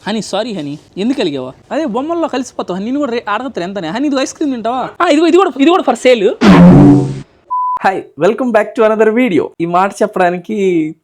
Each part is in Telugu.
హనీ సారీ హనీ ఎందుకు కలిగావా? అదే బొమ్మల్లో కలిసిపోతావు. నేను కూడా అడగతారు ఎంతనే. హనీ ఇది ఐస్ క్రీమ్ తింటావా? ఇది కూడా for sale. Hi, welcome back to another video. ఈ మాట చెప్పడానికి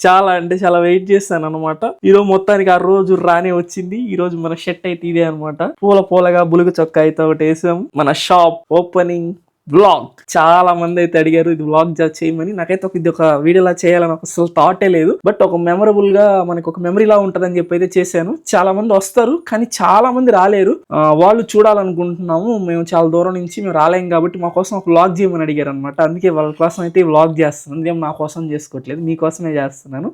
చాలా వెయిట్ చేస్తాను అనమాట. ఈరోజు మొత్తానికి ఆ రోజు రానే వచ్చింది. ఈ రోజు మన షర్ట్ అయితే ఇదే అనమాట. పూలగా బులుగు చొక్కా అయితే ఒకటి వేసాం. మన షాప్ ఓపెనింగ్ వ్లాగ్ చాలా మంది అయితే అడిగారు ఇది వ్లాగ్ చేయమని. నాకైతే ఇది ఒక వీడియోలా చేయాలని అసలు థాటే లేదు. బట్ ఒక మెమరబుల్ గా మనకు ఒక మెమరీ లా ఉంటదని చెప్పి అయితే చేశాను. చాలా మంది వస్తారు కానీ చాలా మంది రాలేరు. వాళ్ళు చూడాలనుకుంటున్నాము, మేము చాలా దూరం నుంచి మేము రాలేం కాబట్టి మా కోసం ఒక వ్లాగ్ చేయమని అడిగారు అనమాట. అందుకే వాళ్ళ కోసం అయితే వ్లాగ్ చేస్తున్నాను. ఇదేం నా కోసం చేసుకోవట్లేదు, మీకోసమే చేస్తున్నాను.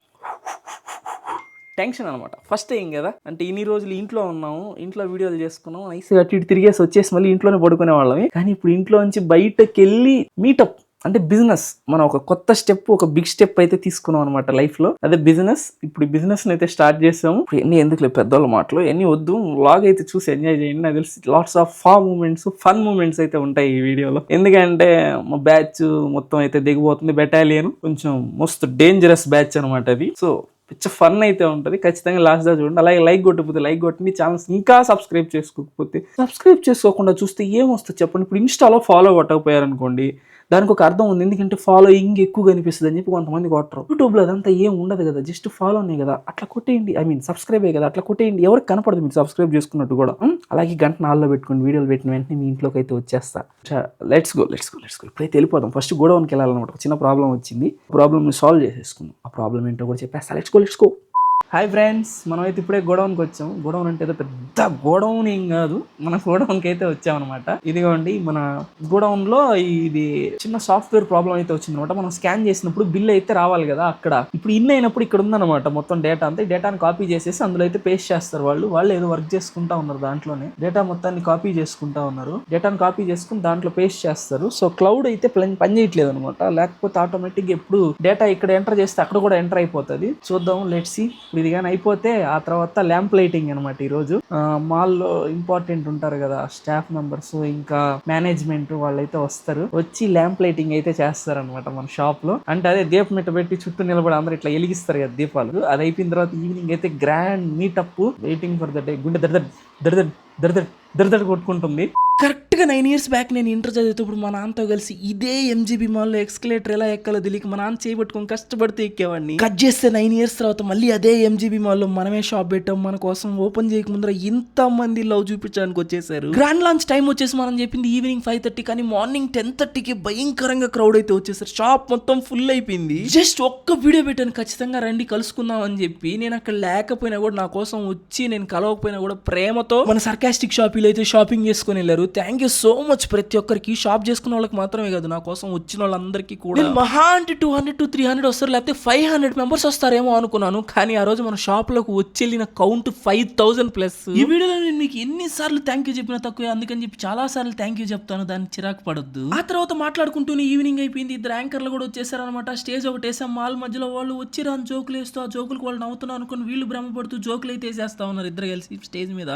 టెన్షన్ అనమాట. ఫస్ట్ టైం కదా, అంటే ఇన్ని రోజులు ఇంట్లో ఉన్నాము, ఇంట్లో వీడియోలు చేసుకున్నాం, నైస్ అటు ఇటు తిరిగేసి వచ్చేసి మళ్ళీ ఇంట్లోనే పడుకునే వాళ్ళమే. కానీ ఇప్పుడు ఇంట్లో నుంచి బయటకు వెళ్ళి మీటప్ అంటే బిజినెస్, మనం ఒక కొత్త స్టెప్, ఒక బిగ్ స్టెప్ అయితే తీసుకున్నాం అనమాట లైఫ్ లో. అదే బిజినెస్. ఇప్పుడు ఈ బిజినెస్ అయితే స్టార్ట్ చేసాము. ఎన్ని ఎందుకులే పెద్దోళ్ళ మాటలు, ఎన్ని వద్దు. వ్లాగ్ అయితే చూసి ఎంజాయ్ చేయండి. నాకు తెలిసి లాట్స్ ఆఫ్ ఫన్ మూమెంట్స్ అయితే ఉంటాయి ఈ వీడియోలో. ఎందుకంటే మా బ్యాచ్ మొత్తం అయితే దిగిపోతుంది. బెటాలియన్ కొంచెం మస్తు డేంజరస్ బ్యాచ్ అనమాట అది. సో పిచ్చ ఫన్ అయితే ఉంటుంది. ఖచ్చితంగా లాస్ట్ దా చూడండి. అలాగే లైక్ కొట్టకపోతే లైక్ కొట్టండి. ఛానల్స్ ఇంకా సబ్స్క్రైబ్ చేసుకోకుండా చూస్తే ఏమొస్తుంది చెప్పండి. ఇప్పుడు ఇన్స్టాలో ఫాలో కొట్టకపోయారనుకోండి, దానికి ఒక అర్థం ఉంది. ఎందుకంటే ఫాలోయింగ్ ఎక్కువ కనిపిస్తుంది అని చెప్పి కొంతమంది కొట్టరు. యూట్యూబ్లో అదంతా ఏం ఉండదు కదా, జస్ట్ ఫాలోనే కదా, అట్లా కొట్టేయండి. సబ్స్క్రైబ్ కదా, అట్లా కొట్టేయండి. ఎవరికి కనపడదు మీరు సబ్స్క్రైబ్ చేసుకున్నట్టు కూడా. అలాగే గంట నాలుగులో పెట్టుకుని వీడియోలు పెట్టిన వెంటనే మీ ఇంట్లోకి అయితే వచ్చేస్తా. Let's go. ఇప్పుడైతే వెళ్ళిపోదాం. ఫస్ట్ గోడౌన్కి వెళ్ళాలన్నమాట. చిన్న ప్రాబ్లం వచ్చింది, ప్రాబ్లమ్ని సాల్వ్ చేసేసుకుందాం. ఆ ప్రాబ్లం ఏంటో కూడా చెప్పేస్తా. Let's go. హాయ్ ఫ్రెండ్స్, మనం అయితే ఇప్పుడే గోడౌన్కి వచ్చాం. గోడౌన్ అంటే ఏదో పెద్ద గోడౌన్ ఏం కాదు, మన గోడౌన్కి అయితే వచ్చామన్నమాట. ఇదిగోండి మన గోడౌన్లో ఇది చిన్న సాఫ్ట్వేర్ ప్రాబ్లం అయితే వచ్చిందనమాట. మనం స్కాన్ చేసినప్పుడు బిల్ అయితే రావాలి కదా అక్కడ. ఇప్పుడు ఇన్ అయినప్పుడు ఇక్కడ ఉందన్నమాట మొత్తం డేటా అంతా. ఈ డేటాని కాపీ చేసేసి అందులో అయితే పేస్ట్ చేస్తారు వాళ్ళు ఏదో వర్క్ చేసుకుంటా ఉన్నారు. దాంట్లోనే డేటా మొత్తాన్ని కాపీ చేసుకుంటా ఉన్నారు. డేటాను కాపీ చేసుకుని దాంట్లో పేస్ట్ చేస్తారు. సో క్లౌడ్ అయితే పని చేయట్లేదు అనమాట. లేకపోతే ఆటోమేటిక్గా ఎప్పుడు డేటా ఇక్కడ ఎంటర్ చేస్తే అక్కడ కూడా ఎంటర్ అయిపోతుంది. చూద్దాం, లెట్స్ సీ. ఇది కానీ అయిపోతే ఆ తర్వాత ల్యాంప్ లైటింగ్ అనమాట. ఈరోజు మాల్లో ఇంపార్టెంట్ ఉంటారు కదా స్టాఫ్ మెంబర్స్, ఇంకా మేనేజ్మెంట్, వాళ్ళైతే వస్తారు. వచ్చి ల్యాంప్ లైటింగ్ అయితే చేస్తారు అనమాట మన షాప్ లో. అంటే అదే దీపం ఇట్ట పెట్టి చుట్టూ నిలబడి అందరూ ఇట్లా వెలిగిస్తారు కదా దీపాలు. అది అయిపోయిన తర్వాత ఈవినింగ్ అయితే grand meetup. Waiting for the day. గుండె దరిదర్ కొట్టుకుంటుంది. కరెక్ట్గా 9 years బ్యాక్ నేను ఇంటర్ చదివేటప్పుడు మా నాన్నతో కలిసి ఇదే ఎంజీబీ మాల్లో ఎక్స్కలేటర్ ఎలా ఎక్కాలో తెలియక మా నాన్న చేయబట్టుకొని కష్టపడితే ఎక్కేవాడిని. కట్ చేస్తే 9 years తర్వాత మళ్ళీ అదే ఎంజీబీ మాల్లో మనమే షాప్ పెట్టాం. మన కోసం ఓపెన్ చేయక ముందర ఇంత మంది లవ్ చూపించడానికి వచ్చేసారు. గ్రాండ్ లాంచ్ టైం వచ్చేసి మనం చెప్పింది ఈవినింగ్ 5:30, కానీ మార్నింగ్ 10:30కి భయంకరంగా క్రౌడ్ అయితే వచ్చేసారు. షాప్ మొత్తం ఫుల్ అయిపోయింది. జస్ట్ ఒక్క వీడియో పెట్టాను, ఖచ్చితంగా రండి కలుసుకుందాం అని చెప్పి. నేను అక్కడ లేకపోయినా కూడా నా కోసం వచ్చి, నేను కలవకపోయినా కూడా ప్రేమతో మన సర్కాస్టిక్ షాపీలో అయితే షాపింగ్ చేసుకుని వెళ్ళారు. థ్యాంక్ యూ సో మచ్ ప్రతి ఒక్కరికి. షాప్ చేసుకున్న వాళ్ళకి మాత్రమే కాదు, నా కోసం వచ్చిన వాళ్ళందరికీ కూడా. మహా అంటే 200 to 300 వస్తారు, లేకపోతే 500 members వస్తారేమో అనుకున్నాను. కానీ ఆ రోజు మన షాప్ లోకి వచ్చి కౌంట్ 5000+. ఈ వీడియోలో నేను మీకు ఎన్నిసార్లు థ్యాంక్ యూ చెప్పినా తక్కువ, అందుకని చెప్పి చాలా సార్లు థ్యాంక్ యూ చెప్తాను, దాన్ని చిరాకు పడొద్దు. ఆ తర్వాత మాట్లాడుకుంటూనే ఈవినింగ్ అయిపోయింది. ఇద్దరు యాంకర్లు కూడా వచ్చేసారనమాట. స్టేజ్ ఒకటి వేసాం. మాల్ మధ్యలో వాళ్ళు వచ్చి రాని జోకులు వేస్తూ, ఆ జోకులకు వాళ్ళు నవ్వుతున్నా అనుకుని వీళ్ళు భ్రమపడుతూ జోకులు అయితే వేసేస్తా ఉన్నారు ఇద్దరు కలిసి స్టేజ్ మీద.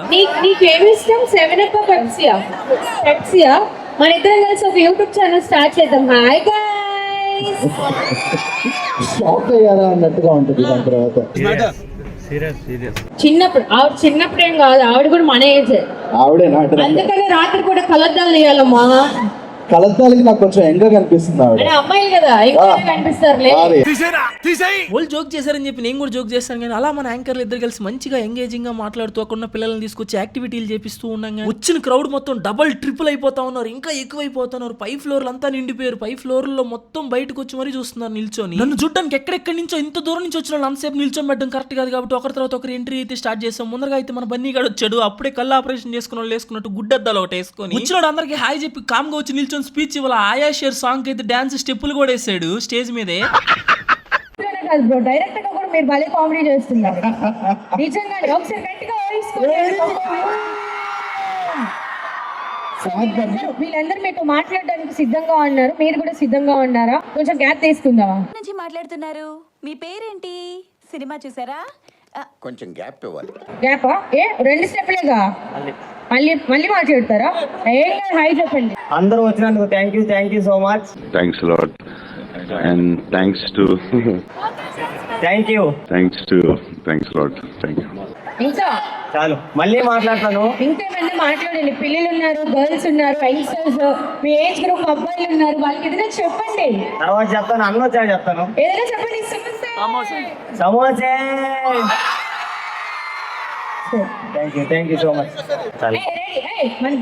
పెప్సియా మన ఇద్దరం కలిసి ఒక యూట్యూబ్ ఛానల్ స్టార్ట్ చేద్దాం. Hi guys. షాక్ అయ్యారా అన్నట్టుగా ఉంటుంది దాని తర్వాత. చిన్నప్పుడు ఏం కాదు, ఆవిడ కూడా మన ఏజ్. ఆవిడే అందుకనే రాత్రి కూడా కలద్దాలు తీయాలమ్మా. కలద్దాలకి నాకు కొంచెం ఎంగా కనిపిస్తుంది ఆవిడ. అమ్మాయిలు కదా ఇంకా కనిపిస్తారు. వాళ్ళు జోక్ చేశారని చెప్పి నేను కూడా జోక్ చేశాను. కానీ అలా మన యాంకర్లు ఇద్దరు కలిసి మంచిగా ఎంగేజింగ్ గా మాట్లాడుతూ అక్కడ పిల్లల్ని తీసుకొచ్చి యాక్టివిటీలు చేపిస్తూ ఉన్నాగా. వచ్చిన క్రౌడ్ మొత్తం ట్రిపుల్ అయిపోతా ఉన్నారు, ఇంకా ఎక్కువైపోతున్నారు. 5 floors అంతా నిండిపోయారు. 5 floors లో మొత్తం బయటకు వచ్చి మరీ చూస్తున్నారు నిల్చొని. నన్ను చూడడానికి ఎక్కడెక్కడి నుంచో ఇంత దూరం నుంచి వచ్చిన వాళ్ళు అంతసేపు నిల్చొని పెట్టడం కరెక్ట్ కాదు కాబట్టి ఒకరి తర్వాత ఒకరు ఎంట్రీ అయితే స్టార్ట్ చేసాం. ముందరగా అయితే మన బన్నీ గాడు వచ్చాడు. అప్పుడే కళ్ళు ఆపరేషన్ చేసుకున్న వాళ్ళు వేసుకున్నట్టు గుడ్డద్దాలు ఒకటి వేసుకొని వచ్చినాడు. అందరికి హాయ్ చెప్పి కామ్గా వచ్చి నిల్చొని స్పీచ్ ఇవ్వాలి. ఆయా షేర్ సాంగ్ అయితే డాన్స్ స్టెప్పులు కూడా వేసాడు స్టేజ్ మీదే. డైరెక్ట్ గా కూడా మీరు భలే కామెడీ చేస్తున్నారు నిజంగా. ఒకసారి గట్టిగా వీళ్ళందరూ మీతో మాట్లాడడానికి సిద్ధంగా ఉన్నారు. మీరు కూడా సిద్ధంగా ఉన్నారా? కొంచెం గ్యాప్ తీసుకుందామా? నుంచి మాట్లాడుతున్నారు. మీ పేరేంటి? సినిమా చూసారా? కొంచెం గ్యాప్ ఇవ్వాలి. గ్యాపా? 2 స్టెప్లేగా మళ్ళీ మాట్లాడతారా? ఏం కాదు, హై చెప్పండి. అందరూ వచ్చినందుకు thank you so much. Thanks a lot. And thanks a lot. Thank you. ఇంకా చాలు మళ్ళీ మాట్లాడతాను. ఇంకేమన్నా మాట్లాడండి. పిల్లలు ఉన్నారు, గర్ల్స్ ఉన్నారు, యంగ్స్టర్స్, మీ ఏజ్ గ్రూప్ అబ్బాయిలు ఉన్నారు, వాళ్ళకి ఏదైనా చెప్పండి. తర్వాత చెప్తాను, అన్న వచ్చాక చెప్తాను. ఏదైనా చెప్పండి. సమోసే. Thank you so much. చాలు.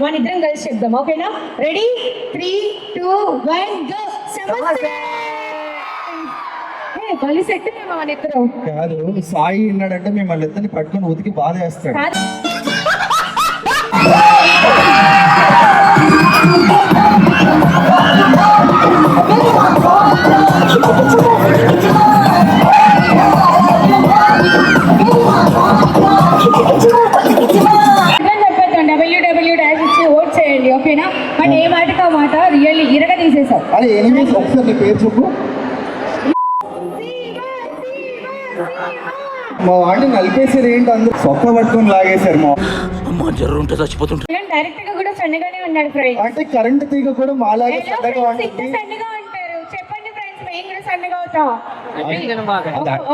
మన ఇద్దరం కలిసి చెప్దాం, ఓకేనా? Ready 3, 2, 1 go. సమోసే. కలిసి సెట్ మేము మన ఇద్దరం. కాదు, సాయి ఉన్నాడంటే మిమ్మల్ని ఇద్దరిని పట్టుకొని ఉతికి బాధ చేస్తాడు. ఓట్ చేయండి, ఓకేనా? బట్ ఏ మాటతో మాట రియల్లీ ఇరగ తీసేసాం. అరే ఎనిమిది ఒకసారి నీ పేరు చెప్పు. మా వాడిని నలిపేసారు ఏంటి, అందరూ సొక్క పట్టుకొని లాగేశారు. మా డైరెక్ట్ గా కూడా సన్నగానే ఉన్నాడు ఫ్రెండ్స్. అంటే కరెంట్ తీగ కూడా మాలాగే సన్నగా ఉంటుంది. సన్నగా ఉంటారు. చెప్పండి ఫ్రెండ్స్, మేము కూడా సన్నగా అవుతాం.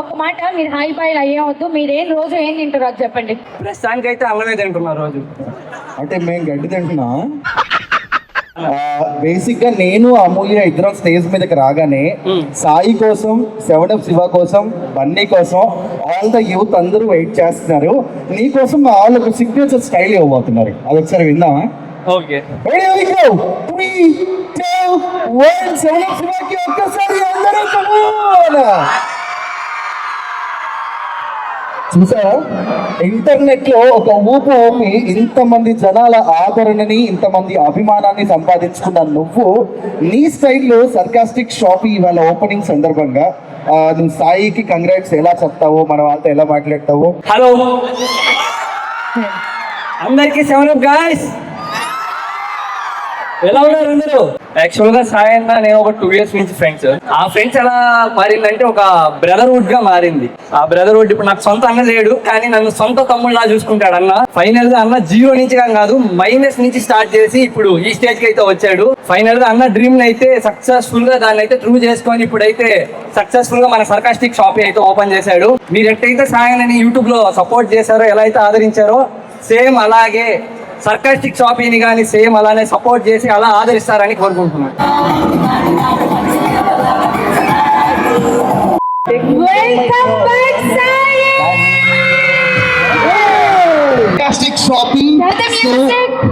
ఒక మాట, మీరు హై బాయిల్ అయ్యవద్దు. మీరేం రోజు ఏం తింటారు అది చెప్పండి. ప్రస్తుతానికి అయితే అల్లమే తింటున్నా రోజు. అంటే మేము గడ్డి తింటున్నా. బేసిక్ గా నేను అమూల్య ఇద్దరం స్టేజ్ మీదకి రాగానే సాయి కోసం, 7 శివ కోసం, బన్నీ కోసం ఆల్ ద యూత్ అందరూ వెయిట్ చేస్తున్నారు. నీ కోసం వాళ్ళు ఒక సిగ్నేచర్ స్టైల్ ఇవ్వబోతున్నారు. అది ఒకసారి విందామా? ఓకే. 3, 2, 1 7 శివకి ఒక్కసారి అందరూ చూసారా? ఇంటర్నెట్ లో ఒక ఊపు ఊపి ఇంతమంది జనాల ఆదరణని, ఇంతమంది అభిమానాన్ని సంపాదించుకున్న నువ్వు నీ స్టైల్లో సర్కాస్టిక్ షాప్ ఇవాళ ఓపెనింగ్ సందర్భంగా నువ్వు సాయికి కంగ్రాట్స్ ఎలా చెప్తావో, మన వాళ్ళతో ఎలా మాట్లాడతావో. హలో అందరికి 7 గాయ్స్, ఎలా ఉన్నారు అందరూ? యాక్చువల్ గా సాయి అన్న నేను ఒక 2 years నుంచి ఫ్రెండ్స్. ఆ ఫ్రెండ్స్ ఎలా మారిందంటే ఒక బ్రదర్హుడ్ గా మారింది. ఆ బ్రదర్హుడ్ ఇప్పుడు నాకు సొంత అన్న లేడు, కానీ నన్ను సొంత తమ్ముళ్ళ చూసుకుంటాడు అన్న. ఫైనల్ గా అన్న 0 నుంచి కాదు, మైనస్ నుంచి స్టార్ట్ చేసి ఇప్పుడు ఈ స్టేజ్ కి అయితే వచ్చాడు. ఫైనల్ గా అన్న డ్రీమ్ అయితే సక్సెస్ఫుల్ గా దాన్ని అయితే ట్రూ చేసుకొని ఇప్పుడైతే సక్సెస్ఫుల్ గా మన సర్కాస్టిక్ షాప్ అయితే ఓపెన్ చేశాడు. మీరు ఎట్టయితే సాయి అన్నని యూట్యూబ్ లో సపోర్ట్ చేశారో, ఎలా అయితే ఆదరించారో, సేమ్ అలాగే సర్కాస్టిక్ షాపింగ్ కానీ సేమ్ అలానే సపోర్ట్ చేసి అలా ఆదరిస్తారని కోరుకుంటున్నాను. Fantastic shopping. So,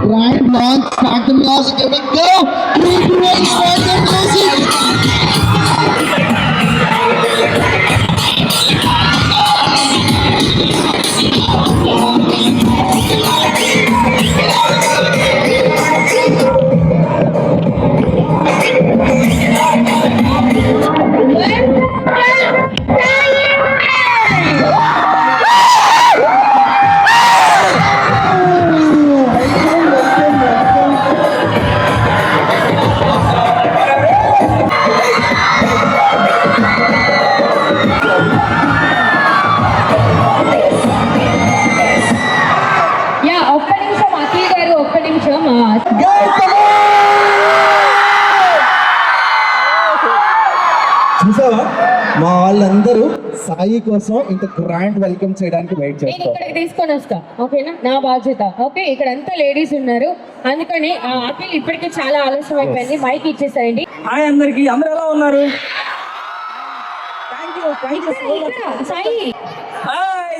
grand launch, start the music, here we go. 3, 2, 1, start the music. చూసావా, మా వాళ్ళందరూ సాయి కోసం ఇంత గ్రాండ్ వెల్కమ్ చేయడానికి వెయిట్ నేను చేస్తారు. ఇక్కడికి తీసుకొని వస్తా, ఓకేనా? నా బాధ్యత. ఓకే, ఇక్కడ అంతా లేడీస్ ఉన్నారు, అందుకని అఖిల్ ఇప్పటికే చాలా ఆలస్యం అయిపోయింది. మైక్ ఇచ్చేసారండి. హాయ్ అందరికి, అందరూ ఎలా ఉన్నారు? సాయి, హాయ్,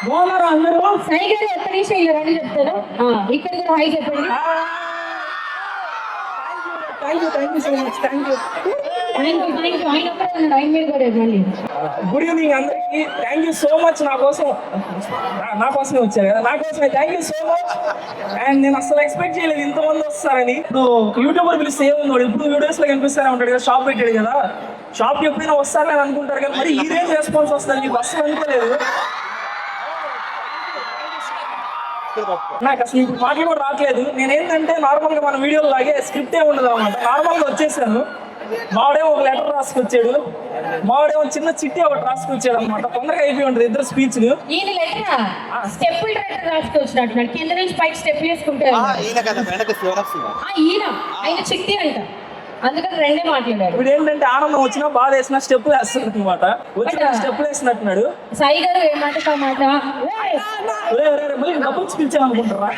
బాగున్నారా అందరూ? సాయి గారు ఒక్క నిమిషం ఇలా రండి చెప్తాను. ఇక్కడ కూడా హాయ్ చెప్పండి. Thank you so much. Thank you. ఆయన ఒక్కడే ఉన్నాడు, ఆయన మీద కూడా ఇవ్వండి. గుడ్ ఈవినింగ్ అందరికి. Thank you so much. నా కోసమే వచ్చారు కదా, నా కోసమే. Thank you so much. And నేను అసలు ఎక్స్పెక్ట్ చేయలేదు ఇంతమంది వస్తారని. ఇప్పుడు యూట్యూబర్ పిలిస్తే ఏముంది, ఇప్పుడు వీడియోస్ లో కనిపిస్తానే ఉంటాడు కదా, షాప్ పెట్టాడు కదా, షాప్ ఎప్పుడైనా వస్తారని అనుకుంటారు కదా, మరి ఈ రేంజ్ రెస్పాన్స్ వస్తుంది మీకు అసలు అనుకోలేదు. నాకు అసలు ఇప్పుడు మాటలు కూడా రావట్లేదు. నేనేంటంటే నార్మల్గా మన వీడియోలో లాగే స్క్రిప్ట్ ఏ ఉండదు అనమాట. నార్మల్గా వచ్చేసాను. మావాడేమో ఒక లెటర్ రాసుకొచ్చాడు, మావాడేమో చిన్న చిట్టి ఒకటి రాసుకొచ్చాడు అనమాట. తొందరగా అయిపోయి ఉంటుంది ఇద్దరు స్పీచ్లు. ఈయన లెటర్ స్టెప్పులు లెటర్ రాసుకొచ్చినట్టున్నాడు, కింద నుంచి పైకి స్టెప్ వేసుకుంటారు. ఈయన ఆయన చిట్టి అంట. అందుకని రెండే మాట్లాడారు. ఇప్పుడు ఏంటంటే ఆనందం వచ్చినా బాధ వేసినా స్టెప్పులు వేస్తాడు అనమాట. వచ్చిన స్టెప్పులు వేసినట్టున్నాడు. సాయి గారు ఏ మాట మాట మళ్ళీ డబ్బులు పిలిచాను అనుకుంటారా?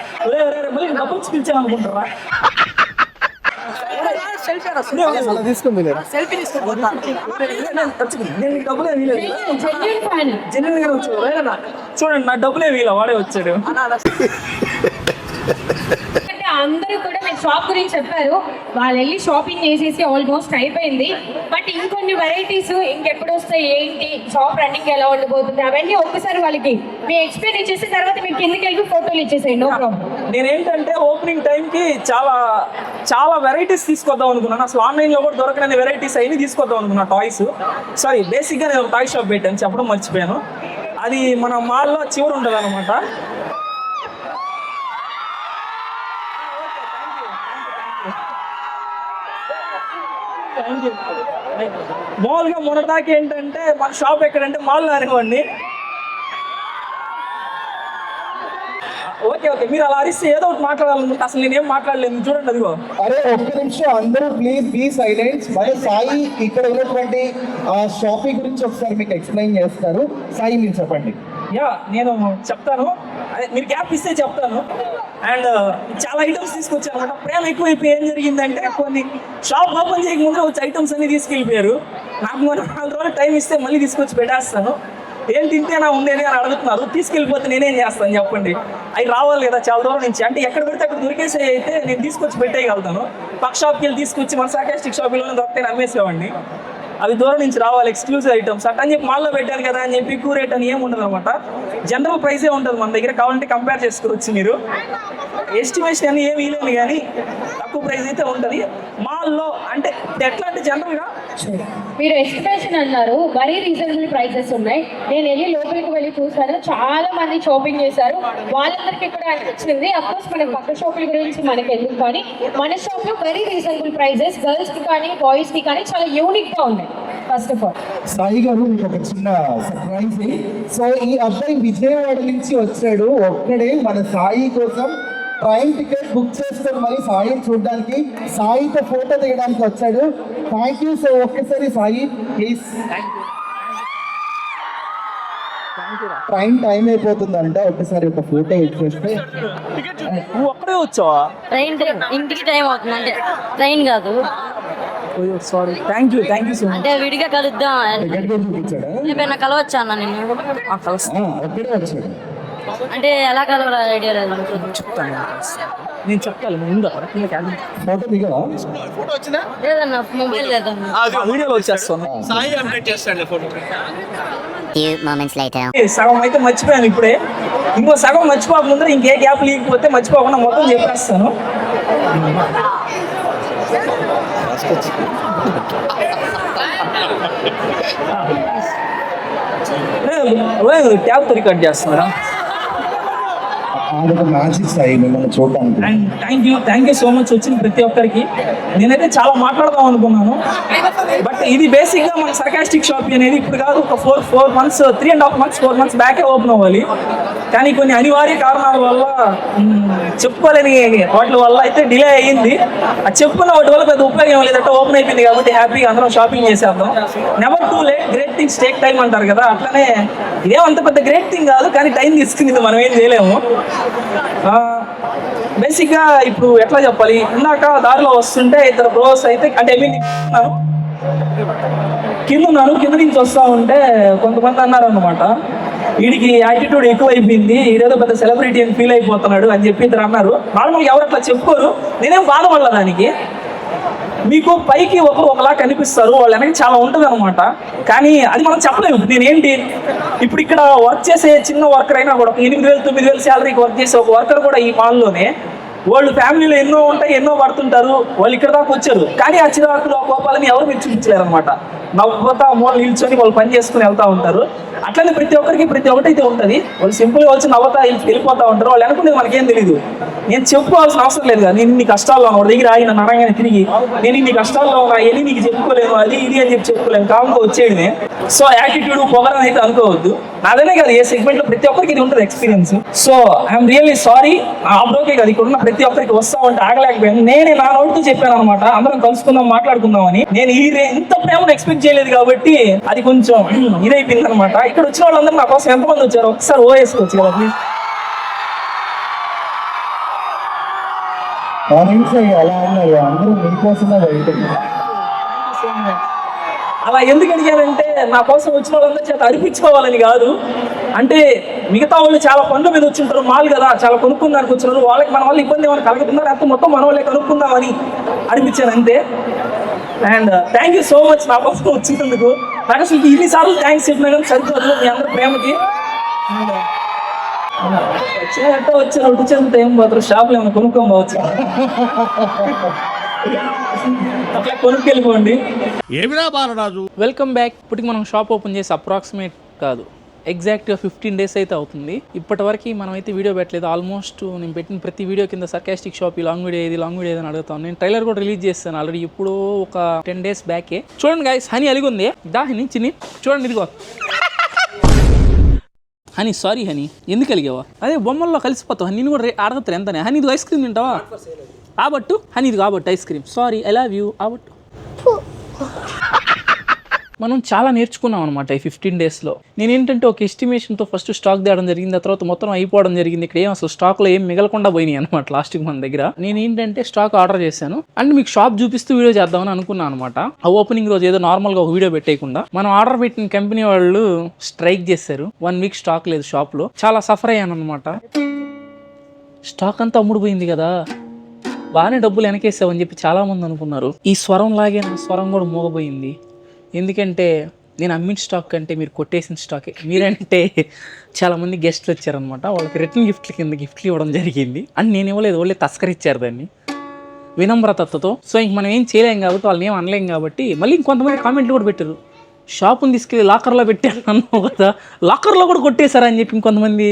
మళ్ళీ డబ్బులు పిలిచాను అనుకుంటారా? చూడండి, నా డబ్బులే వీల వాడే వచ్చాడు. అందరూ కూడా మీరు షాప్ గురించి చెప్పారు. వాళ్ళు వెళ్ళి షాపింగ్ చేసేసి ఆల్మోస్ట్ అయిపోయింది. బట్ ఇంకొన్ని వెరైటీస్ ఇంకెప్పుడు వస్తాయి, ఏంటి షాప్ రన్నింగ్ ఎలా ఉండబోతుంది, అవన్నీ ఒక్కసారి వాళ్ళకి మీ ఎక్స్ప్లెయిన్ ఇచ్చేసిన తర్వాత మీరు కిందకి వెళ్ళి ఫోటోలు ఇచ్చేసేయండి. No problem. నేనేంటంటే ఓపెనింగ్ టైంకి చాలా వెరైటీస్ తీసుకొద్దాం అనుకున్నాను. అసలు ఆన్లైన్లో కూడా దొరకని వెరైటీస్ అయినా తీసుకొద్దాం అనుకున్నా. టాయ్స్, సారీ, బేసిక్గా నేను టాయ్ షాప్ పెట్టాను, చెప్పడం మర్చిపోయాను. అది మన మాల్లో చివరి ఉంటుంది అనమాట. మామూలుగా మొన్నటిదాకా ఏంటంటే మన షాప్ ఎక్కడంటే మాల్లో అనేవాడిని. ఓకే, మీరు అలా అరిస్తే ఏదో ఒకటి మాట్లాడాలనుకుంటే అసలు నేనేం మాట్లాడలేదు. చూడండి, అదిగో. అరే ఒక్క నిమిషం, అందరూ ప్లీజ్ బీ సైలెంట్. మరి సాయి ఇక్కడ ఉన్నటువంటి షాపింగ్ గురించి ఒకసారి మీకు ఎక్స్ప్లెయిన్ చేస్తారు. సాయి మీరు చెప్పండి. నేను చెప్తాను, మీరు గ్యాప్ ఇస్తే చెప్తాను. అండ్ చాలా ఐటమ్స్ తీసుకొచ్చారు అనమాట. ప్రేమ ఎక్కువైపోయి ఏం జరిగిందంటే కొన్ని షాప్ ఓపెన్ చేయకముందే వచ్చి ఐటమ్స్ అన్ని తీసుకెళ్ళిపోయారు. నాకు మరి 4 రోజులు టైం ఇస్తే మళ్ళీ తీసుకొచ్చి పెట్టేస్తాను. ఏంటి ఇంతేనా ఉండేది అని అడుగుతున్నారు. తీసుకెళ్ళిపోతే నేనేం చేస్తాను చెప్పండి? అవి రావాలి కదా చాలా దూరం నుంచి. అంటే ఎక్కడ పెడితే అక్కడ దొరికేసే అయితే నేను తీసుకొచ్చి పెట్టేయగలుగుతాను. పక్క షాప్కి వెళ్ళి తీసుకొచ్చి మన సాకాస్టిక్ షాప్లో దొరికితే అమ్మేసేవాడిని. అవి దూరం నుంచి రావాలి, ఎక్స్క్లూజివ్ ఐటమ్స్. అట్లా అని చెప్పి మాల్లో పెట్టాను కదా అని చెప్పి ఎక్కువ రేట్ అని ఏమి ఉండదు అనమాట. జనరల్ ప్రైసే ఉంటుంది మన దగ్గర. కావాలంటే కంపేర్ చేసుకోవచ్చు మీరు. ఎస్టిమేషన్ అని ఏమి ఇవ్వలేదు కానీ తక్కువ ప్రైస్ అయితే ఉంటుంది మాల్లో. అంటే ఎట్లా అంటే జనరల్గా మీరు ఎస్టిమేషన్ అన్నారు, వెరీ రీజనబుల్ ప్రైసెస్ ఉన్నాయి. నేను వెళ్ళి లోపలికి వెళ్ళి చూసాను, చాలా మంది షాపింగ్ చేశారు. వాళ్ళందరికీ కూడా అనిపించింది. అఫ్కోర్స్ మన పక్క షాపుల గురించి మనకి ఎందుకు, కానీ మన షాప్ లో వెరీ రీజనబుల్ ప్రైసెస్, గర్ల్స్ కి కానీ బాయ్స్ కి కానీ చాలా యూనిక్ గా ఉన్నాయి. ఫస్ట్ ఆఫ్ ఆల్ సాయి గారు మీకు ఒక చిన్న సర్ప్రైజ్. సో ఈ అబ్బాయి విజయవాడ నుంచి వచ్చాడు ఒక్కడే మన సాయి కోసం ట్రైన్ టికెట్ బుక్ చేసుకొని మరి సాయిని చూడడానికి, సాయితో ఫోటో దిగడానికి వచ్చాడు. Thank you. సో ఒక్కసారి సాయి ప్లీజ్. ట్రైన్ టైం అయిపోతుందంట, ఒక్కసారి ఒక ఫోటో ఇచ్చేస్తే. నువ్వు ఒక్కడే వచ్చావా? ట్రైన్ ఇంటికి టైం అవుతుంది, అంటే ట్రైన్ కాదు. Sorry, thank you so much. అంటే విడిగా కలుద్దాం. టికెట్ కూడా చూపించాడా? రేపు కలవచ్చా అన్న నేను? ఒక్కడే వచ్చాడు. అంటే ఎలా కలవాల ఐడియా లేదు. చెప్తాను, నేను చెప్తాను. ముందు ఫోటో దిగవా? లేదన్న, మొబైల్ లేదన్న. వీడియోలో వచ్చేస్తాను. సగం అయితే మర్చిపోయాను ఇప్పుడే. ఇంకో సగం మర్చిపోకముందు ఇంకే గ్యాప్ లేకపోతే మర్చిపోకుండా మొత్తం చెప్పేస్తాను. ట్యాబ్తో రికార్డ్ చేస్తున్నారా? మ్యాజిక్ సాయి మిమ్మల్ని చూడడానికి. And thank you so much వచ్చిన ప్రతి ఒక్కరికి. నేనైతే చాలా మాట్లాడదాం అనుకున్నాను, బట్ ఇది బేసిక్గా మన సర్కాస్టిక్ షాప్ అనేది ఇప్పుడు కాదు, ఒక 4 months 3.5 months 4 months బ్యాకే ఓపెన్ అవ్వాలి. కానీ కొన్ని అనివార్య కారణాల వల్ల చెప్పుకోలేని వాటి వల్ల అయితే డిలే అయ్యింది. అది చెప్పుకున్న వాటి వల్ల పెద్ద ఉపయోగం లేదంటే ఓపెన్ అయిపోయింది కాబట్టి హ్యాపీగా అందరం షాపింగ్ చేసేద్దాం. Never too late, great things take time అంటారు కదా, అట్లనే ఇదేమంత పెద్ద గ్రేట్ థింగ్ కాదు కానీ టైం తీసుకుంది, మనం ఏం చేయలేము. బేసిక్గా ఇప్పుడు ఎట్లా చెప్పాలి, ఇందాక దారిలో వస్తుంటే 2 బ్రోస్ అయితే, అంటే కింద నుంచి వస్తూ ఉంటే కొంతమంది అన్నారు అనమాట, వీడికి యాటిట్యూడ్ ఎక్కువ అయిపోయింది, ఈడేదో పెద్ద సెలబ్రిటీ అని ఫీల్ అయిపోతున్నాడు అని చెప్పి 2 అన్నారు. నార్మల్గా ఎవరు అట్లా చెప్పుకోరు, నేనేం బాధపడలే దానికి. మీకు పైకి ఒకలా కనిపిస్తారు, వాళ్ళ వెనక చాలా ఉంటుంది అనమాట. కానీ అది మనం చెప్పలేము. నేనేంటి ఇప్పుడు ఇక్కడ వర్క్ చేసే చిన్న వర్కర్ అయినా కూడా 8,000 9,000 శాలరీకి వర్క్ చేసే ఒక వర్కర్ కూడా ఈ మాల్లోనే, వాళ్ళు ఫ్యామిలీలో ఎన్నో ఉంటాయి, ఎన్నో పడుతుంటారు, వాళ్ళు ఇక్కడ దాకా వచ్చారు. కానీ ఆ చిరాకులు, ఆ కోపాలని ఎవరు మీరు చూపించలేరు అనమాట. నవ్వుతా మూల నిల్చొని వాళ్ళు పని చేసుకుని వెళ్తూ ఉంటారు. అట్లనే ప్రతి ఒక్కరికి ప్రతి ఒక్కటైతే ఉంటుంది. వాళ్ళు సింపుల్గా వచ్చి నవ్వుతా వెళ్ళిపోతూ ఉంటారు. వాళ్ళు అనుకునేది మనకేం తెలియదు. నేను చెప్పుకోవాల్సిన అవసరం లేదు కదా, నేను ఇన్ని కష్టాల్లో ఉన్నా, వాడి దగ్గర ఆయన నరంగానే తిరిగి నేను ఇన్ని కష్టాల్లో ఉన్నా, ఎన్ని నీకు చెప్పుకోలేను, అది ఇది అని చెప్పి చెప్పుకోలేను, కామ్గా వచ్చేయడమే. సో యాటిట్యూడ్ పొగరని అయితే అనుకోవద్దు. అదనే కాదు, ఏ సెగ్మెంట్ లో ప్రతి ఒక్కరికి ఇది ఉంటుంది experience. So I'm really sorry. ఆ బ్రోకే కాదు, ఇక్కడ ఉన్న ప్రతి ఒక్కరికి వస్తామంటే ఆగలేకపోయాను. నేనే నా నోటితో చెప్పాను అనమాట, అందరం కలుసుకుందాం మాట్లాడుకుందాం అని. నేను ఇంత ప్రేమను ఎక్స్పెక్ట్ చేయలేదు కాబట్టి అది కొంచెం ఇదైపోయింది అనమాట. ఇక్కడ వచ్చిన వాళ్ళందరూ నా కోసం ఎంతమంది వచ్చారు ఒకసారి ఓవేసుకోవచ్చు కదా ప్లీజ్. అలా అన్నారు, అందరూ మీకోసమే వెయిటింగ్. అలా ఎందుకు అడిగానంటే నా కోసం వచ్చిన వాళ్ళందరి చేత అనిపించుకోవాలని కాదు. అంటే మిగతా వాళ్ళు చాలా పనుల మీద వచ్చింటారు, మాల్ కదా చాలా కొనుక్కుందానికి వచ్చినారు, వాళ్ళకి మన వల్ల ఇబ్బంది ఏమైనా కలుగుతుందా లేకపోతే మొత్తం మన వాళ్ళే కనుక్కుందామని అనిపించాను అంతే. And thank you so much నా కోసం వచ్చినందుకు. నాకు అసలు ఇన్నిసార్లు థ్యాంక్స్ చెప్పినా కానీ సరిపోదు మీ అందరి ప్రేమకి. వచ్చి రొట్టి చెందుతా ఏం పోతారు, షాప్లో ఏమైనా కొనుక్కోవచ్చు అట్లా కొనుక్కెళ్ళిపోండి. Welcome back. ఇప్పటికి మనం షాప్ ఓపెన్ చేసి అప్రాక్సిమేట్ కాదు ఎగ్జాక్ట్గా 15 days అయితే అవుతుంది. ఇప్పటి వరకు మనం అయితే వీడియో పెట్టలేదు. ఆల్మోస్ట్ నేను పెట్టిన ప్రతి వీడియో కింద సర్కాస్టిక్ షాప్ లాంగ్ వీడియో ఏది అని అడుగుతాను. నేను ట్రైలర్ కూడా రిలీజ్ చేస్తాను ఆల్రెడీ, ఇప్పుడు ఒక 10 days బ్యాకే. చూడండి గైస్, హనీ అలిగి ఉంది హనీ చిన్ని చూడండి, ఇదిగో హనీ. సారీ హనీ, ఎందుకు అలిగావా? అదే బొమ్మల్లో కలిసిపోతావు. హనీ కూడా అడగతారు ఎంతనే. హనీ ఇది ఐస్ క్రీమ్ తింటావా? ఆబట్టు హనీ ఇది కాబట్టి ice cream. Sorry, I love you ఆబట్టు. మనం చాలా నేర్చుకున్నాం అనమాట ఈ 15 daysలో. నేను ఏంటంటే ఒక ఎస్టిమేషన్తో ఫస్ట్ స్టాక్ తేవడం జరిగింది, ఆ తర్వాత మొత్తం అయిపోవడం జరిగింది. ఇక్కడ ఏం అసలు స్టాక్లో ఏం మిగలకుండా పోయినాయి అనమాట లాస్ట్కి మన దగ్గర. నేను ఏంటంటే స్టాక్ ఆర్డర్ చేశాను అండ్ మీకు షాప్ చూపిస్తూ వీడియో చేద్దామని అనుకున్నాను అనమాట. ఆ ఓపెనింగ్ రోజు ఏదో నార్మల్గా ఒక వీడియో పెట్టేయకుండా మనం ఆర్డర్ పెట్టిన కంపెనీ వాళ్ళు స్ట్రైక్ చేశారు. 1 week స్టాక్ లేదు షాప్లో. చాలా సఫర్ అయ్యాను అనమాట. స్టాక్ అంతా అమ్ముడుపోయింది కదా, బాగానే డబ్బులు వెనకేసావని చెప్పి చాలామంది అనుకున్నారు. ఈ స్వరం లాగే నా స్వరం కూడా మోగపోయింది. ఎందుకంటే నేను అమ్మిన స్టాక్ కంటే మీరు కొట్టేసిన స్టాకే. మీరంటే చాలామంది గెస్ట్లు వచ్చారనమాట, వాళ్ళకి రిటర్న్ గిఫ్ట్లు ఇవ్వడం జరిగింది. అండ్ నేను ఇవ్వలేదు, వాళ్ళే తస్కరిచ్చారు దాన్ని వినమ్రతతో. సో ఇంక మనం ఏం చేయలేం కాబట్టి, వాళ్ళని ఏం అనలేం కాబట్టి. మళ్ళీ ఇంకొంతమంది కామెంట్లు కూడా పెట్టారు, షాపుని తీసుకెళ్ళి లాకర్లో పెట్టారు అన్నావు కదా, లాకర్లో కూడా కొట్టేశారని చెప్పి ఇంకొంతమంది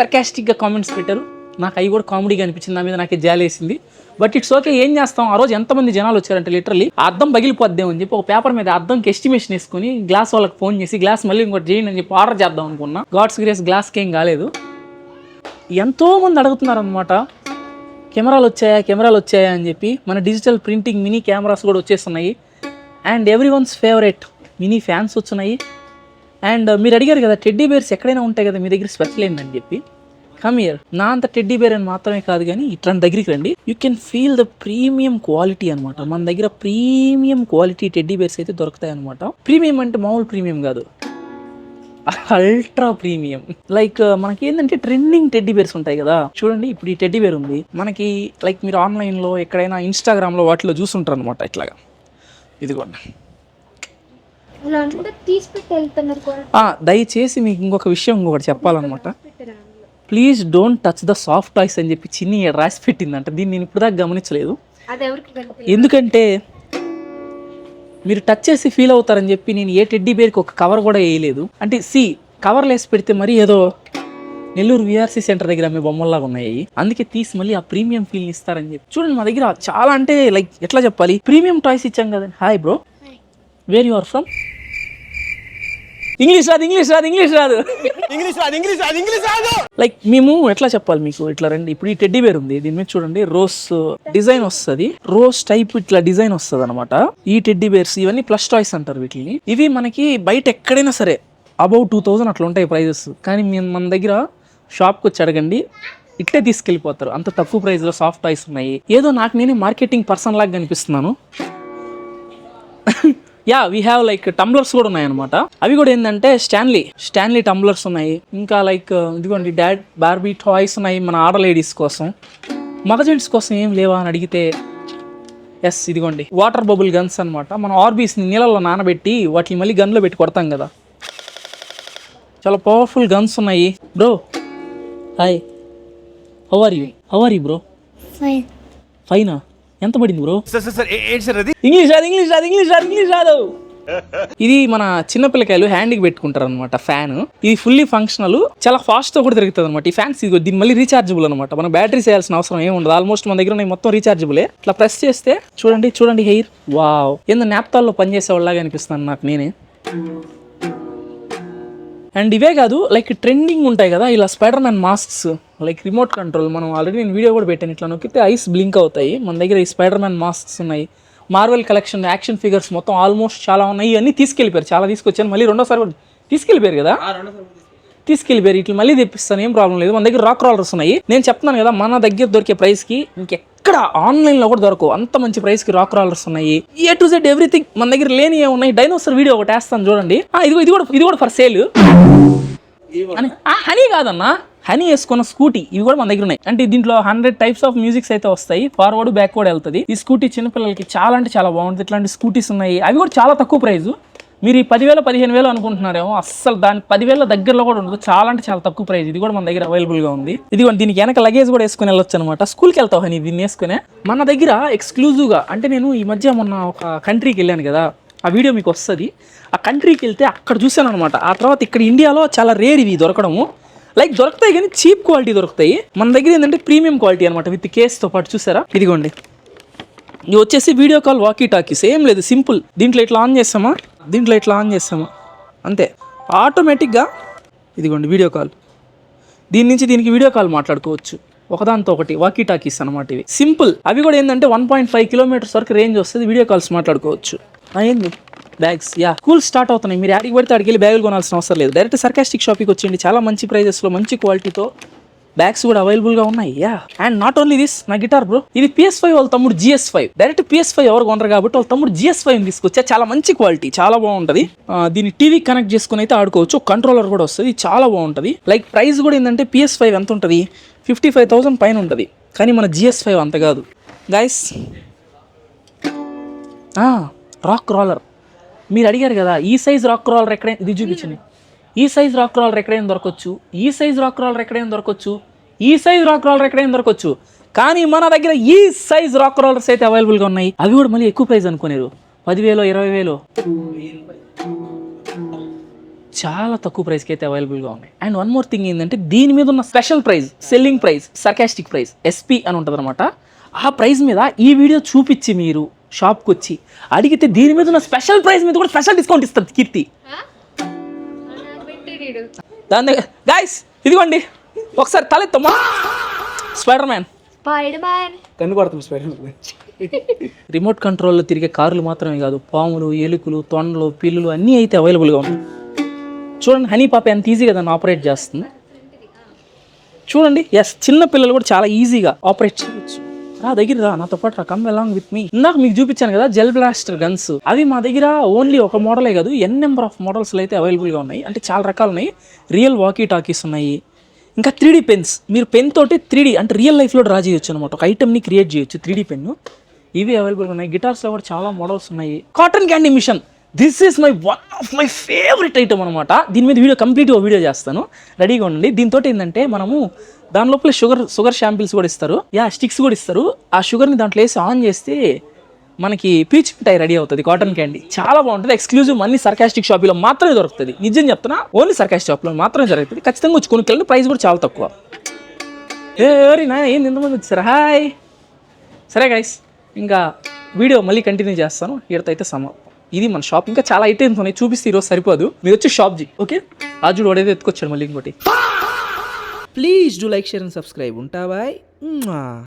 సర్కాస్టిక్గా కామెంట్స్ పెట్టారు. నాకు అవి కూడా కామెడీగా అనిపించింది, నా మీద నాకే జాలేసింది. బట్ ఇట్స్ ఓకే, ఏం చేస్తాం. ఆ రోజు ఎంతమంది జనాలు వచ్చారంటే లిటరల్లీ అద్దం పగిలిపోద్దామని చెప్పి ఒక పేపర్ మీద అద్దంకి ఎస్టిమేషన్ వేసుకుని గ్లాస్ వాళ్ళకి ఫోన్ చేసి గ్లాస్ మళ్ళీ ఇంకోటి చేయండి అని చెప్పి ఆర్డర్ చేద్దాం అనుకున్నా. గాడ్స్ గ్రేస్ గ్లాస్కి ఏం కాలేదు. ఎంతోమంది అడుగుతున్నారు అనమాట, కెమెరాలు వచ్చాయా అని చెప్పి. మన డిజిటల్ ప్రింటింగ్ మినీ కెమెరాస్ కూడా వచ్చేస్తున్నాయి. And every once favourite mini fans వచ్చినాయి. అండ్ మీరు అడిగారు కదా టెడ్డీ బేర్స్ ఎక్కడైనా ఉంటాయి కదా మీ దగ్గర స్పెషల్ ఏంటని చెప్పి. Come here. నా అంత టెడ్డీ బేర్ అని మాత్రమే కాదు కానీ ఇట్లా దగ్గరికి రండి. You can feel the premium quality అనమాట. మన దగ్గర ప్రీమియం క్వాలిటీ టెడ్డీ బేర్స్ అయితే దొరుకుతాయి అనమాట. ప్రీమియం అంటే మామూలు ప్రీమియం కాదు, అల్ట్రా ప్రీమియం. లైక్ మనకి ఏంటంటే ట్రెండింగ్ టెడ్డీ బేర్స్ ఉంటాయి కదా. చూడండి, ఇప్పుడు ఈ టెడ్డీ బేర్ ఉంది మనకి. లైక్ మీరు ఆన్లైన్లో ఎక్కడైనా ఇన్స్టాగ్రామ్లో వాటిలో చూసుంటారు అనమాట ఇట్లాగా. ఇదిగోండి, దయచేసి మీకు ఇంకొక విషయం ఇంకొకటి చెప్పాలన్నమాట. Please don't touch the soft toys అని చెప్పి చిన్ని రాసి పెట్టిందంట. దీన్ని నేను ఇప్పుడు దాకా గమనించలేదు, ఎందుకంటే మీరు టచ్ చేసి ఫీల్ అవుతారని చెప్పి నేను ఏ టెడ్డీ బేర్కి ఒక కవర్ కూడా వేయలేదు. అంటే కవర్లు వేసి పెడితే మరీ ఏదో నెల్లూరు విఆర్సీ సెంటర్ దగ్గర మీ బొమ్మల్లాగా ఉన్నాయి, అందుకే తీసి మళ్ళీ ఆ ప్రీమియం ఫీల్ ఇస్తారని చెప్పి. చూడండి, మా దగ్గర చాలా అంటే లైక్ ఎట్లా చెప్పాలి, ప్రీమియం టాయ్స్ ఇచ్చాం కదండి. Hi bro, where you are from? English రాదు. లైక్ మేము ఎట్లా చెప్పాలి మీకు, ఇట్లా రండి. ఇప్పుడు ఈ టెడ్డీ బేర్ ఉంది, దీని మీద చూడండి రోజ్ డిజైన్ వస్తుంది, రోజ్ టైప్ ఇట్లా డిజైన్ వస్తుంది అనమాట. ఈ టెడ్డీ బేర్స్ ఇవన్నీ ప్లస్ టాయ్స్ అంటారు వీటిని. ఇవి మనకి బయట ఎక్కడైనా సరే అబౌవ్ 2000 అట్లా ఉంటాయి ప్రైజెస్. కానీ మన దగ్గర షాప్కి వచ్చి అడగండి, ఇట్లే తీసుకెళ్ళిపోతారు. అంత తక్కువ ప్రైస్లో సాఫ్ట్ టాయ్స్ ఉన్నాయి. ఏదో నాకు నేనే మార్కెటింగ్ పర్సన్ లాగా కనిపిస్తున్నాను. Yeah, we have like tumblers కూడా ఉన్నాయన్నమాట. అవి కూడా ఏంటంటే స్టాన్లీ టంబ్లర్స్ ఉన్నాయి. ఇంకా లైక్ ఇదిగోండి బార్బీ టాయ్స్ ఉన్నాయి మన ఆడ లేడీస్ కోసం. మగ జెంట్స్ కోసం ఏం లేవా అని అడిగితే ఎస్, ఇదిగోండి వాటర్ బబుల్ గన్స్ అనమాట. మనం ఆర్బీస్ని నీళ్ళలో నానబెట్టి వాటిని మళ్ళీ గన్లో పెట్టి కొడతాం కదా, చాలా పవర్ఫుల్ గన్స్ ఉన్నాయి. Bro hi, how are you bro? ఫైనా? ఎంత పడింది బ్రో? ఇంగ్లీష్ రాదు. ఇది మన చిన్నపిల్లకాయలు హ్యాండ్కి పెట్టుకుంటారు అనమాట ఫ్యాన్. ఇది ఫుల్లీ ఫంక్షనల్, చాలా ఫాస్ట్ తో కూడా తిరుగుతుంది అనమాట ఈ ఫ్యాన్స్. ఇది దీన్ని మళ్ళీ రీఛార్జబుల్ అనమాట, మన బ్యాటరీ చేయాల్సిన అవసరం ఏమి ఉండదు. ఆల్మోస్ట్ మన దగ్గర మొత్తం రీఛార్జబులే. ఇట్లా ప్రెస్ చేస్తే చూడండి హెయిర్, వావ్, ఏందో నాప్తాల్లో పనిచేసే వాళ్ళలాగా అనిపిస్తున్నాను నాకు నేనే. అండ్ ఇవే కాదు, లైక్ ట్రెండింగ్ ఉంటాయి కదా ఇలా spider man masks, like remote control. మనం ఆల్రెడీ నేను వీడియో కూడా పెట్టాను, ఇట్లా నొక్కితే ఐస్ బ్లింక్ అవుతాయి. మన దగ్గర ఈ స్పైడర్ మ్యాన్ మాస్క్స్ ఉన్నాయి. మార్వెల్ కలెక్షన్ యాక్షన్ ఫిగర్స్ మొత్తం ఆల్మోస్ట్ చాలా ఉన్నాయి. ఇవన్నీ తీసుకెళ్ళిపోయారు, చాలా తీసుకొచ్చాను. మళ్ళీ రెండోసారి కూడా తీసుకెళ్ళిపోయారు కదా, తీసుకెళ్ళిపోయారు. ఇట్లా మళ్ళీ తెప్పిస్తాను, ఏం ప్రాబ్లం లేదు. మన దగ్గర రాక్ రోలర్స్ ఉన్నాయి. నేను చెప్తున్నాను కదా, మన దగ్గర దొరికే ప్రైస్కి ఇంకెక్కడ ఆన్లైన్లో కూడా దొరకవు, అంత మంచి ప్రైస్కి రాక్ రోలర్స్ ఉన్నాయి. ఏ టు జెడ్ ఎవ్రీథింగ్ మన దగ్గర లేని ఉన్నాయి. డైనోసార్ వీడియో ఒకటి వేస్తాను చూడండి. ఇది కూడా ఫర్ సేల్. హనీ కాదన్నా, హనీ వేసుకున్న స్కూటీ ఇవి కూడా మన దగ్గర ఉన్నాయి. అంటే దీంట్లో 100 టైప్స్ ఆఫ్ మ్యూజిక్స్ అయితే వస్తాయి, ఫార్వర్డ్ బ్యాక్వర్డ్ వెళ్తుంది. ఈ స్కూటీ చిన్నపిల్లలకి చాలా అంటే చాలా బాగుంటుంది. ఇట్లాంటి స్కూటీస్ ఉన్నాయి, అవి కూడా చాలా తక్కువ ప్రైస్. మీరు ఈ 10,000 15,000 అనుకుంటున్నారేమో, అస్సలు దాని 10,000 దగ్గరలో కూడా ఉండదు. చాలా అంటే చాలా తక్కువ ప్రైస్. ఇది కూడా మన దగ్గర అవైలబుల్గా ఉంది. ఇదిగోండి, దీనికి వెనక లగేజ్ కూడా వేసుకుని వెళ్ళొచ్చు అనమాట. స్కూల్కి వెళ్తావు అని దీన్ని వేసుకునే. మన దగ్గర ఎక్స్క్లూజివ్గా, అంటే నేను ఈ మధ్య మొన్న ఒక కంట్రీకి వెళ్ళాను కదా, ఆ వీడియో మీకు వస్తుంది. ఆ కంట్రీకి వెళ్తే అక్కడ చూశాను అనమాట. ఆ తర్వాత ఇక్కడ ఇండియాలో చాలా రేర్ ఇవి దొరకడము. లైక్ దొరుకుతాయి కానీ చీప్ క్వాలిటీ దొరుకుతాయి. మన దగ్గర ఏంటంటే ప్రీమియం క్వాలిటీ అనమాట, విత్ కేస్తో పాటు. చూసారా, ఇదిగోండి. ఇది వచ్చేసి వీడియో కాల్ వాకీ టాకీస్, ఏం లేదు, సింపుల్. దీంట్లో ఇట్లా ఆన్ చేస్తామా, అంతే ఆటోమేటిక్గా. ఇదిగోండి వీడియో కాల్, దీని నుంచి దీనికి వీడియో కాల్ మాట్లాడుకోవచ్చు, ఒకదాంతో ఒకటి. వాకీ టాకీస్ అనమాట ఇవి, సింపుల్. అవి కూడా ఏంటంటే 1.5 కిలోమీటర్స్ వరకు రేంజ్ వస్తుంది, వీడియో కాల్స్ మాట్లాడుకోవచ్చు. ఏంది బ్యాగ్స్, స్కూల్ స్టార్ట్ అవుతున్నాయి. మీరు ఆడికి పడితే ఆడికి వెళ్ళి బ్యాగులు కొనాల్సిన అవసరం లేదు. డైరెక్ట్ సర్కాస్టిక్ షాప్కి వచ్చేయండి, చాలా మంచి ప్రైజెస్లో మంచి క్వాలిటీతో బ్యాగ్స్ కూడా అవైలబుల్గా ఉన్నాయి. అండ్ నాట్ ఓన్లీ దిస్, నా గిటార్ బ్రో, ఇది PS5 వాళ్ళ తమ్ముడు GS5. డైరెక్ట్ PS5 ఎవరు కొనరు కాబట్టి వాళ్ళ తమ్ముడు GS5 తీసుకొచ్చా. చాలా మంచి క్వాలిటీ, చాలా బాగుంటుంది. దీన్ని టీవీ కనెక్ట్ చేసుకుని అయితే ఆడుకోవచ్చు. కంట్రోలర్ కూడా వస్తుంది, చాలా బాగుంటుంది. లైక్ ప్రైస్ కూడా ఏంటంటే PS5 ఎంత ఉంటుంది, 55,000 పైన ఉంటుంది. కానీ మన GS5 అంత కాదు గైస్. రాక్ రోలర్ మీరు అడిగారు కదా, ఈ సైజ్ రాక్ రోలర్ ఎక్కడైనా, ఇది చూపించండి. ఈ సైజ్ రాక్ రోలర్ ఎక్కడైనా దొరకవచ్చు, ఈ సైజ్ రాక్ రోలర్ ఎక్కడైనా దొరకవచ్చు, ఈ సైజ్ రాక్ రోలర్ ఎక్కడైనా దొరకవచ్చు. కానీ మన దగ్గర ఈ సైజ్ రాక్ రోలర్స్ అయితే అవైలబుల్గా ఉన్నాయి. అవి కూడా మళ్ళీ ఎక్కువ ప్రైస్ అనుకున్నారు, 10,000 20,000, చాలా తక్కువ ప్రైస్కి అయితే అవైలబుల్గా ఉన్నాయి. అండ్ వన్ మోర్ థింగ్ ఏంటంటే, దీని మీద ఉన్న special price, selling price, sarcastic price SP అని ఉంటుంది అనమాట. ఆ ప్రైస్ మీద ఈ వీడియో చూపించి మీరు షాప్కి వచ్చి అడిగితే దీని మీద ఉన్న స్పెషల్ ప్రైస్ మీద కూడా స్పెషల్ డిస్కౌంట్ ఇస్తుంది కీర్తి. దాని దగ్గర గాయస్, ఇదిగోండి ఒకసారి తలెత్తమ్మా. స్పైడర్ మ్యాన్ కన్ను పడుతుంది. స్పైడర్ మ్యాన్ రిమోట్ కంట్రోల్లో తిరిగే కార్లు మాత్రమే కాదు, పాములు, ఎలుకలు, తొండలు, పిల్లులు అన్నీ అయితే అవైలబుల్గా ఉన్నాయి. చూడండి, హనీ పాప ఎంత ఈజీగా దాన్ని ఆపరేట్ చేస్తుంది చూడండి. చిన్న పిల్లలు కూడా చాలా ఈజీగా ఆపరేట్ చేయవచ్చు. దగ్గర రా, నాతో పాటు రా, కమ్ అలాంగ్ విత్ మీ. ఇందాక మీకు చూపించాను కదా జెల్ బ్లాస్టర్ గన్స్, అవి మా దగ్గర ఓన్లీ ఒక మోడలే కాదు, నెంబర్ ఆఫ్ మోడల్స్లో అయితే అవైలబుల్గా ఉన్నాయి. అంటే చాలా రకాలు ఉన్నాయి. రియల్ వాకీ టాకీస్ ఉన్నాయి. ఇంకా 3D పెన్స్, మీరు పెన్ తోటి 3D అంటే రియల్ లైఫ్లో డ్రా చేయొచ్చు అనమాట. ఒక ఐటమ్ని క్రియేట్ చేయొచ్చు 3D పెన్. ఇవి అవైలబుల్గా ఉన్నాయి. గిటార్స్లో కూడా చాలా మోడల్స్ ఉన్నాయి. Cotton candy machine, this is one of my favourite item అనమాట. దీని మీద వీడియో చేస్తాను, రెడీగా ఉండండి. దీంతో ఏంటంటే మనము దాని లోపల షుగర్ షాంపిల్స్ కూడా ఇస్తారు, స్టిక్స్ కూడా ఇస్తారు. ఆ షుగర్ని దాంట్లో వేసి ఆన్ చేస్తే మనకి పీచ్ మిఠాయి రెడీ అవుతుంది. కాటన్ క్యాండీ చాలా బాగుంటుంది. ఎక్స్క్లూజివ్ అన్ని సర్కాస్టిక్ షాప్లో మాత్రమే దొరుకుతుంది. నిజం చెప్తున్నా, ఓన్లీ సర్కాస్టిక్ షాప్లో మాత్రమే జరుగుతుంది. ఖచ్చితంగా వచ్చి కొనుక్కెళ్ళండి, ప్రైస్ కూడా చాలా తక్కువ. నా ఏంది ఎంతమంది వచ్చారా? హాయ్. సరే గైస్, ఇంకా వీడియో మళ్ళీ కంటిన్యూ చేస్తాను. ఈడతో అయితే ఇది మన షాప్. ఇంకా చాలా ఐటమ్స్ ఉన్నాయి, చూపిస్తే ఈరోజు సరిపోదు. మీరు వచ్చి షాప్ ఓకే. రాజుడు వాడేది ఎత్తుకొచ్చాడు మళ్ళీ ఇంకోటి. Please do like, share and subscribe. ఉంటా బాయ్.